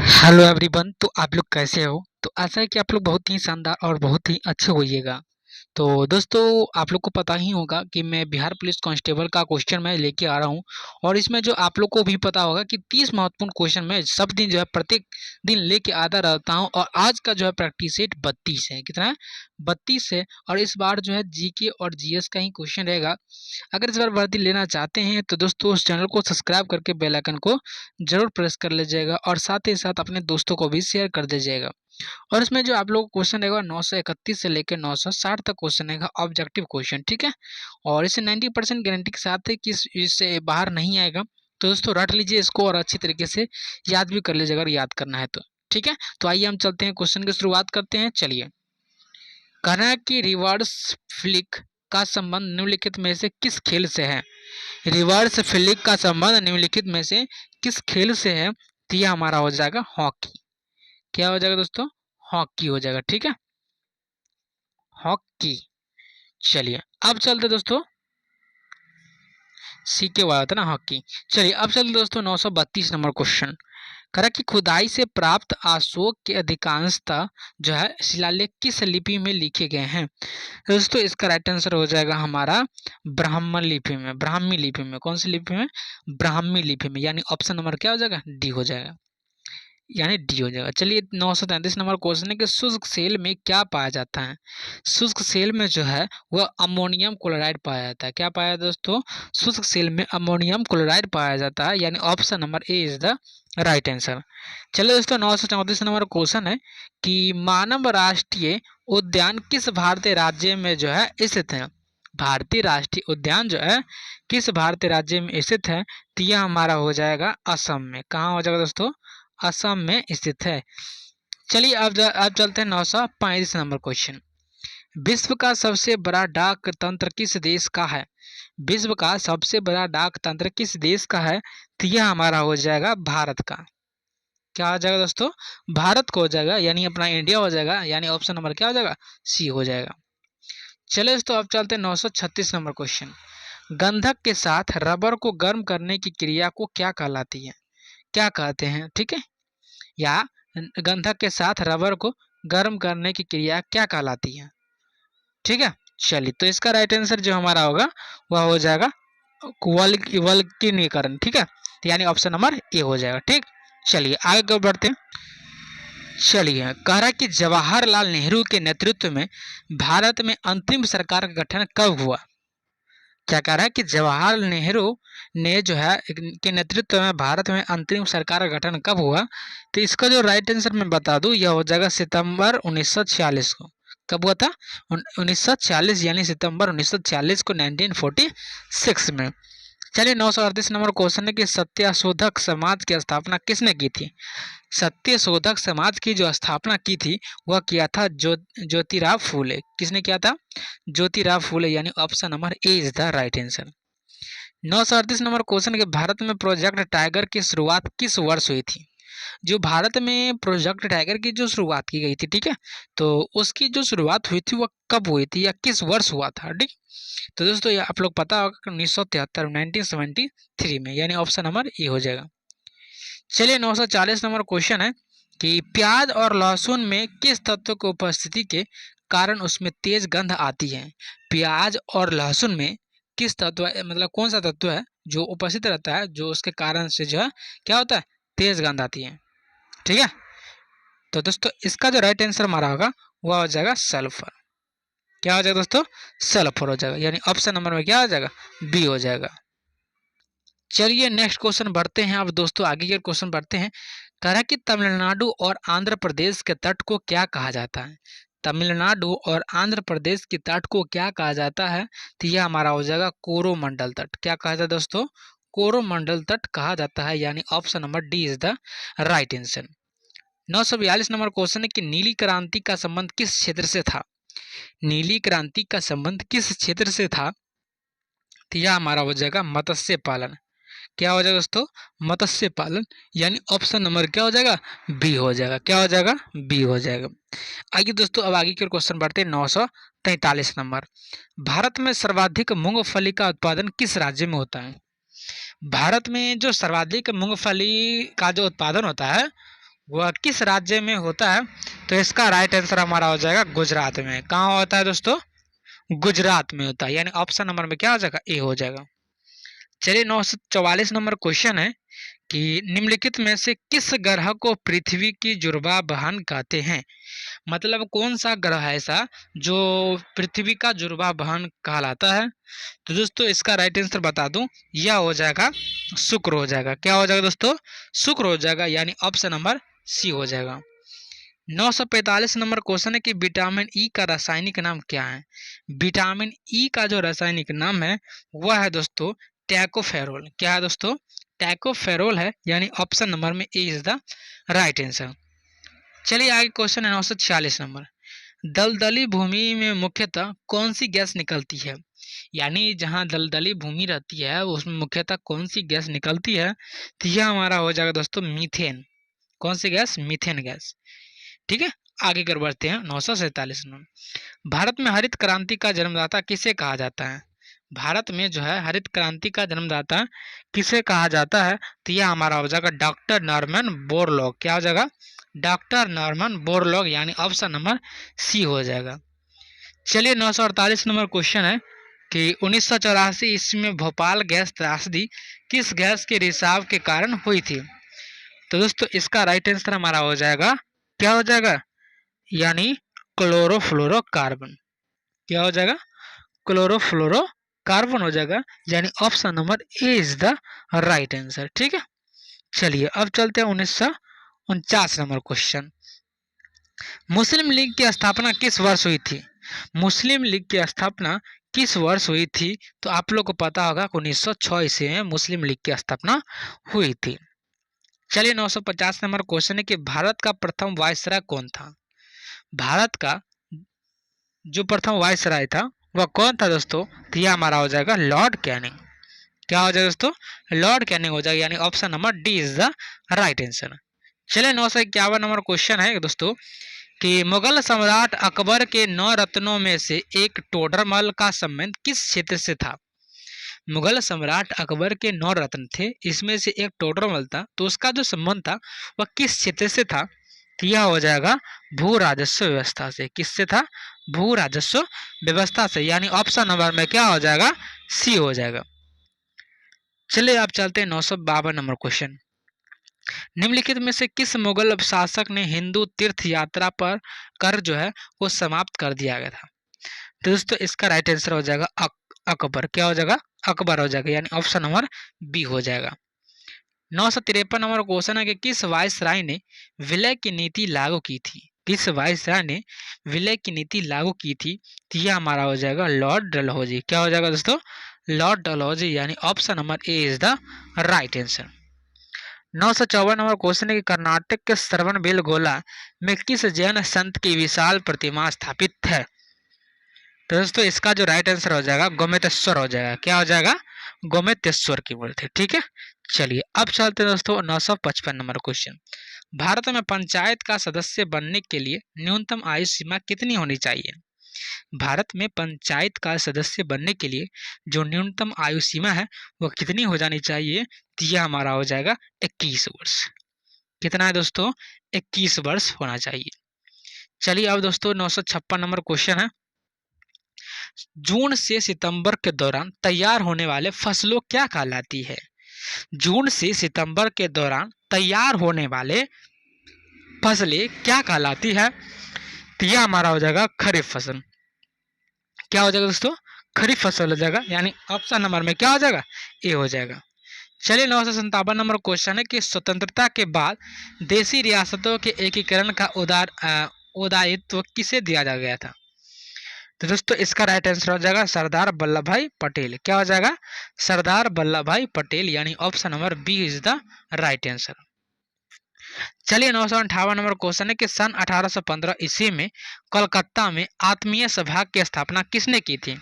Hello everyone. तो आप लोग कैसे हो? तो आशा है कि आप लोग बहुत ही शानदार और बहुत ही अच्छे होइएगा। तो दोस्तों, आप लोग को पता ही होगा कि मैं बिहार पुलिस कांस्टेबल का क्वेश्चन मैं लेके आ रहा हूं। और इसमें जो आप लोग को भी पता होगा कि 30 महत्वपूर्ण क्वेश्चन मैं सब दिन जो है प्रत्येक दिन लेके आता रहता हूं। और आज का जो है प्रैक्टिस सेट 32 है। कितना है? 32 है। और इस बार जो है जीके और जीएस का ही क्वेश्चन रहेगा। अगर इस बार वर्दी लेना चाहते हैं तो दोस्तों उस चैनल को सब्सक्राइब करके बेल आइकन को जरूर प्रेस कर लीजिएगा और साथ ही साथ अपने दोस्तों को भी शेयर कर दीजिएगा। और इसमें जो आप लोग क्वेश्चन रहेगा 931 से लेकर 960 तक क्वेश्चन रहेगा ऑब्जेक्टिव क्वेश्चन। ठीक है। और इसे 90% गारंटी के साथ है कि इससे बाहर नहीं आएगा। तो दोस्तों रट लीजिए इसको और अच्छी तरीके से याद भी कर लीजिएगा अगर याद करना है तो। ठीक है। तो आइए हम चलते हैं, क्वेश्चन की शुरुआत करते हैं। चलिए, कहना है कि रिवर्स फ्लिक का संबंध निम्नलिखित में से किस खेल से है? रिवर्स फ्लिक का संबंध निम्नलिखित में से किस खेल से है? तो यह हमारा हो जाएगा हॉकी। क्या हो जाएगा दोस्तों? हॉकी हो जाएगा। ठीक है, हॉकी। चलिए अब चलते दोस्तों, सी के बाद होता है ना हॉकी। चलिए अब चलते दोस्तों 932 नंबर क्वेश्चन। करा कि खुदाई से प्राप्त अशोक के अधिकांशतः जो है शिलालेख किस लिपि में लिखे गए हैं? दोस्तों इसका राइट आंसर हो जाएगा हमारा ब्राह्मण लिपि में। ब्राह्मी लिपि में। कौन सी लिपि में? ब्राह्मी लिपि में। यानी ऑप्शन नंबर क्या हो जाएगा? डी हो जाएगा। यानी डी हो जाएगा। चलिए 933 नंबर क्वेश्चन है कि शुष्क सेल में क्या पाया जाता है? शुष्क सेल में जो है वह अमोनियम क्लोराइड पाया जाता है। क्या पाया दोस्तों? शुष्क सेल में अमोनियम क्लोराइड पाया जाता है। यानी option number A is the right answer. चलिए दोस्तों 934 नंबर क्वेश्चन है कि मानव राष्ट्रीय उद्यान किस भारतीय राज्य में जो है स्थित है? भारतीय राष्ट्रीय उद्यान जो है किस भारतीय राज्य में स्थित है? तो यह हमारा हो जाएगा असम में। कहाँ हो जाएगा दोस्तों? असम में स्थित है। चलिए अब चलते हैं 935 नंबर क्वेश्चन। विश्व का सबसे बड़ा डाक तंत्र किस देश का है? विश्व का सबसे बड़ा डाक तंत्र किस देश का है? तो यह हमारा हो जाएगा भारत का। क्या हो जाएगा दोस्तों? भारत को हो जाएगा, यानी अपना इंडिया हो जाएगा। यानी ऑप्शन नंबर क्या हो जाएगा? सी हो जाएगा। चलिए दोस्तों अब चलते हैं 936 नंबर क्वेश्चन। गंधक के साथ रबर को गर्म करने की क्रिया को क्या कहलाती है? क्या कहते हैं? ठीक है। या गंधक के साथ रबर को गर्म करने की क्रिया क्या कहलाती है? ठीक है। चलिए तो इसका राइट आंसर जो हमारा होगा वह हो जाएगा वल्कनीकरण। ठीक है। तो यानी ऑप्शन नंबर ए हो जाएगा। ठीक। चलिए आगे को बढ़ते हैं। चलिए कह रहा है कि जवाहरलाल नेहरू के नेतृत्व में भारत में अंतरिम सरकार का गठन कब हुआ? क्या कह रहा है कि जवाहरलाल नेहरू ने जो है के नेतृत्व में भारत में अंतरिम सरकार का गठन कब हुआ? तो इसका जो राइट आंसर मैं बता दूं यह हो जाएगा सितंबर 1946 को। कब हुआ था? 1946, यानी सितंबर 1946 को, 1946 में। चलिए 938 नंबर क्वेश्चन है कि सत्यशोधक समाज की स्थापना किसने की थी? सत्यशोधक समाज की जो स्थापना की थी वह किया था ज्योतिराव फूले। किसने किया था? ज्योतिराव फूले। यानी option number A is the right answer. 938 number question के भारत में प्रोजेक्ट टाइगर की शुरुआत किस वर्ष हुई थी? जो भारत में प्रोजेक्ट टाइगर की जो शुरुआत की गई थी, ठीक है, तो उसकी जो शुरुआत हुई थी वह कब हुई थी या किस वर्ष हुआ था? ठीक। तो दोस्तों ये आप लोग पता होगा 1973, 1973 में। यानी ऑप्शन नंबर ए हो जाएगा। चलिए 940 नंबर क्वेश्चन है कि प्याज और लहसुन में किस तत्व की उपस्थिति के कारण उसमें तेज गंध आती है? प्याज और लहसुन में किस तत्व, मतलब कौन सा तत्व है जो उपस्थित रहता है जो उसके कारण से जो है क्या होता है? तेज गंध आती है। ठीक है। तो दोस्तों इसका जो राइट आंसर हमारा होगा वह हो जाएगा सल्फर। क्या हो जाएगा दोस्तों? सल्फर हो जाएगा। यानी ऑप्शन नंबर में क्या हो जाएगा? बी हो जाएगा। चलिए नेक्स्ट क्वेश्चन बढ़ते हैं। अब दोस्तों आगे के क्वेश्चन बढ़ते हैं। कह रहा है कि तमिलनाडु और आंध्र प्रदेश के तट को क्या कहा जाता है? तमिलनाडु और आंध्र प्रदेश के तट को क्या कहा जाता है? तो यह हमारा हो जाएगा कोरोमंडल तट। क्या कहा जाता है दोस्तों? कोरोमंडल तट कहा जाता है। यानी option number D is the right answer. 942 number question है कि नीली क्रांति का संबंध किस क्षेत्र से था? नीली क्रांति का संबंध किस क्षेत्र से था? तो यह हमारा हो जाएगा मत्स्य पालन। क्या हो जाएगा दोस्तों? मत्स्य पालन। यानी ऑप्शन नंबर क्या हो जाएगा? बी हो जाएगा। क्या हो जाएगा? बी हो जाएगा। आइए दोस्तों अब आगे के क्वेश्चन बढ़ते हैं। 943 नंबर। भारत में सर्वाधिक मूंगफली का उत्पादन किस राज्य में होता है? भारत में जो सर्वाधिक मूंगफली का जो उत्पादन होता है वह किस राज्य में होता है? तो इसका राइट आंसर हमारा हो जाएगा गुजरात में। कहाँ होता है दोस्तों? गुजरात में होता है, यानी ऑप्शन नंबर में क्या हो जाएगा? ए हो जाएगा। चलिए 944 नंबर क्वेश्चन है कि निम्नलिखित में से किस ग्रह को पृथ्वी की जुर्वा बहन कहते हैं? मतलब कौन सा ग्रह है ऐसा जो पृथ्वी का जुर्वा बहन कहलाता है? तो दोस्तों इसका राइट आंसर बता दूं, यह हो जाएगा शुक्र हो जाएगा। क्या हो जाएगा दोस्तों? शुक्र हो जाएगा, यानी ऑप्शन नंबर सी हो जाएगा। 945 नंबर क्वेश्चन है कि विटामिन ई का रासायनिक नाम क्या है? विटामिन ई का जो रासायनिक नाम है वह है दोस्तों टैकोफेरोल। क्या है दोस्तों? टैकोफेरोल है, यानी ऑप्शन नंबर में ए इज द राइट आंसर। चलिए आगे क्वेश्चन है 946 नंबर। दलदली भूमि में मुख्यतः कौन सी गैस निकलती है? यानी जहाँ दलदली भूमि रहती है उसमें मुख्यतः कौन सी गैस निकलती है? तो यह हमारा हो जाएगा दोस्तों मीथेन। कौन सी गैस? Methane gas. ठीक है, आगे कर बढ़ते हैं 947 नंबर। भारत में हरित क्रांति का जन्मदाता किसे कहा जाता है? भारत में जो है हरित क्रांति का जन्मदाता किसे कहा जाता है? तो यह हमारा हो जाएगा डॉक्टर नॉर्मन बोरलॉग। क्या हो जाएगा? डॉक्टर नॉर्मन बोरलॉग, यानी ऑप्शन नंबर सी हो जाएगा। चलिए 948 नंबर क्वेश्चन है कि 1984 ईस्वी में भोपाल गैस त्रासदी किस गैस के रिसाव के कारण हुई थी? तो दोस्तों इसका राइट आंसर हमारा हो जाएगा, क्या हो जाएगा? यानी क्लोरोफ्लोरोकार्बन। क्या हो जाएगा? क्लोरोफ्लोरोकार्बन हो जाएगा, यानी option number A is the right answer. ठीक है, चलिए अब चलते हैं 1949 नंबर क्वेश्चन। मुस्लिम लीग की स्थापना किस वर्ष हुई थी? मुस्लिम लीग की स्थापना किस वर्ष हुई थी? तो आप लोग को पता होगा 1906 ईस्वी में मुस्लिम लीग की स्थापना हुई थी। चलिए 950 नंबर क्वेश्चन है कि भारत का प्रथम वायसराय कौन था? भारत का जो प्रथम वायसराय था वह कौन था दोस्तों? तो यह हमारा हो जाएगा लॉर्ड कैनिंग। क्या हो जाएगा दोस्तों? लॉर्ड कैनिंग हो जाएगा, यानी option number D is the right answer. चलिए 951 नंबर क्वेश्चन है दोस्तों कि मुगल सम्राट अकबर के 9 रत्नों में से एक टोडरमल का संबंध किस क्षेत्र से था? मुगल सम्राट अकबर के 9 रत्न थे, इसमें से एक टोडरमल था, तो उसका जो संबंध था वह किस क्षेत्र से था? तो यह हो जाएगा भू राजस्व व्यवस्था से। किससे था? भू राजस्व व्यवस्था से, यानी ऑप्शन नंबर में क्या हो जाएगा? सी हो जाएगा। चलिए आप चलते हैं 952 नंबर क्वेश्चन। निम्नलिखित में से किस मुगल शासक ने हिंदू तीर्थ यात्रा पर कर जो है वो समाप्त कर दिया गया था? तो दोस्तों इसका राइट आंसर हो जाएगा अकबर। क्या हो जाएगा? अकबर हो जाएगा, यानी ऑप्शन नंबर बी हो जाएगा। 953 नंबर क्वेश्चन है कि किस वायसराय ने विलय की नीति लागू की थी? किस वायसराय ने विलय की नीति लागू की थी? तो यह हमारा हो जाएगा लॉर्ड डलहौजी। क्या हो जाएगा दोस्तों? लॉर्ड डलहौजी, यानी option number A is the right answer. 954 number question है कि कर्नाटक के श्रवणबेलगोला में किस जैन संत की विशाल प्रतिमा स्थापित है? तो दोस्तों इसका जो राइट आंसर हो जाएगा गोमेतेश्वर हो जाएगा। क्या हो जाएगा? गोमेतेश्वर की मूर्ति। ठीक है, चलिए अब चलते हैं दोस्तों 955 नंबर क्वेश्चन। भारत में पंचायत का सदस्य बनने के लिए न्यूनतम आयु सीमा कितनी होनी चाहिए? भारत में पंचायत का सदस्य बनने के लिए जो न्यूनतम आयु सीमा है वह कितनी हो जानी चाहिए? तो यह हमारा हो जाएगा 21 वर्ष। कितना है दोस्तों? 21 वर्ष होना चाहिए। चलिए अब दोस्तों 956 नंबर क्वेश्चन है। जून से सितंबर के दौरान तैयार होने वाले फसलों क्या कहलाती है? जून से सितंबर के दौरान तैयार होने वाले फसलें क्या कहलाती है? तो यह हमारा हो जाएगा खरीफ फसल। क्या हो जाएगा दोस्तों? खरीफ फसल हो जाएगा, यानी ऑप्शन नंबर में क्या हो जाएगा? ए हो जाएगा। चलिए 957 नंबर क्वेश्चन है कि स्वतंत्रता के बाद देशी रियासतों के एकीकरण का उदायित्व किसे दिया जा गया था? तो दोस्तों इसका राइट आंसर हो जाएगा सरदार वल्लभ भाई पटेल। क्या हो जाएगा? सरदार वल्लभ भाई पटेल, यानी option number B is the right answer. चलिए 958 नंबर क्वेश्चन है कि सन 1815 ईस्वी में कोलकाता में आत्मीय सभा की स्थापना किसने की थी?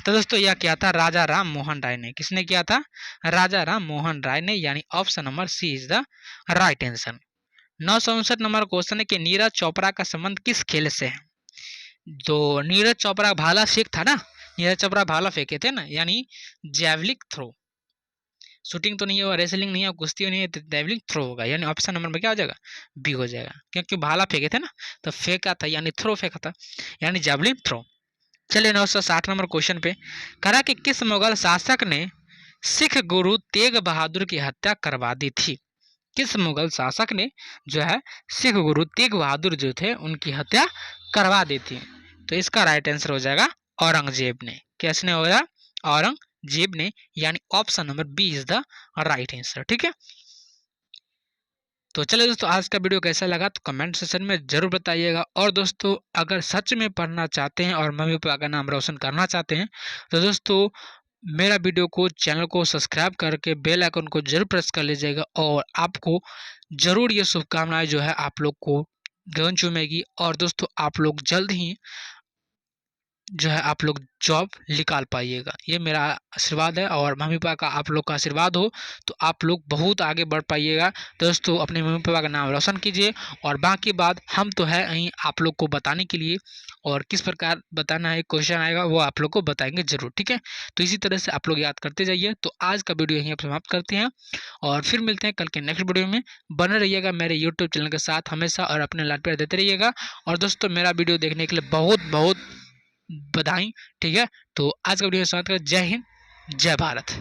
तो दोस्तों यह क्या था? राजा राम मोहन राय ने। किसने किया था? राजा राम मोहन राय ने, यानी option number C is the right answer. 959 number question है कि नीरज चोपड़ा का संबंध किस खेल से है? तो नीरज चोपड़ा भाला फेंक था ना, नीरज चोपड़ा भाला फेंके थे ना, यानी जैवलिक थ्रो। शूटिंग तो नहीं होगा, रेसलिंग नहीं है, कुश्ती नहीं है, तो जैवलिन थ्रो होगा। यानी ऑप्शन नंबर में क्या हो जाएगा, बी हो जाएगा, क्योंकि भाला फेंके थे ना, तो फेंका था यानी थ्रो फेंका था, यानी जैवलिन थ्रो। चलिए 960 नंबर क्वेश्चन पे करा कि किस मुगल शासक ने सिख गुरु तेग बहादुर की हत्या करवा दी थी। किस मुगल शासक ने जो है सिख गुरु तेग बहादुर जो थे उनकी हत्या करवा दी थी। तो इसका राइट आंसर हो जाएगा औरंगजेब ने। किसने हो गया, औरंगजेब ने, यानी option number B is the right answer. ठीक है, तो चलिए दोस्तों, आज का वीडियो कैसा लगा तो कमेंट सेक्शन में जरूर बताइएगा। और दोस्तों अगर सच में पढ़ना चाहते हैं और मम्मी पापा का नाम रोशन करना चाहते हैं तो दोस्तों मेरा वीडियो को, चैनल को सब्सक्राइब करके बेल आइकन को जरूर प्रेस कर लीजिएगा। और आपको जरूर ये शुभकामनाएं जो है आप लोग को गगन चूमेगी। और दोस्तों आप लोग जल्द ही जो है आप लोग जॉब निकाल पाइएगा, ये मेरा आशीर्वाद है। और मम्मी पापा का आप लोग का आशीर्वाद हो तो आप लोग बहुत आगे बढ़ पाइएगा। दोस्तों अपने मम्मी पापा का नाम रोशन कीजिए। और बाकी बात हम तो है यहीं आप लोग को बताने के लिए, और किस प्रकार बताना है, क्वेश्चन आएगा वो आप लोग को बताएंगे जरूर। ठीक है, तो इसी तरह से आप लोग याद करते जाइए। तो आज का वीडियो यहीं आप समाप्त करते हैं और फिर मिलते हैं कल के नेक्स्ट वीडियो में। बने रहिएगा मेरे यूट्यूब चैनल के साथ हमेशा और अपने लाड प्यार देते रहिएगा। और दोस्तों मेरा वीडियो देखने के लिए बहुत बहुत बधाई। ठीक है, तो आज का वीडियो समाप्त कर, जय हिंद, जय भारत।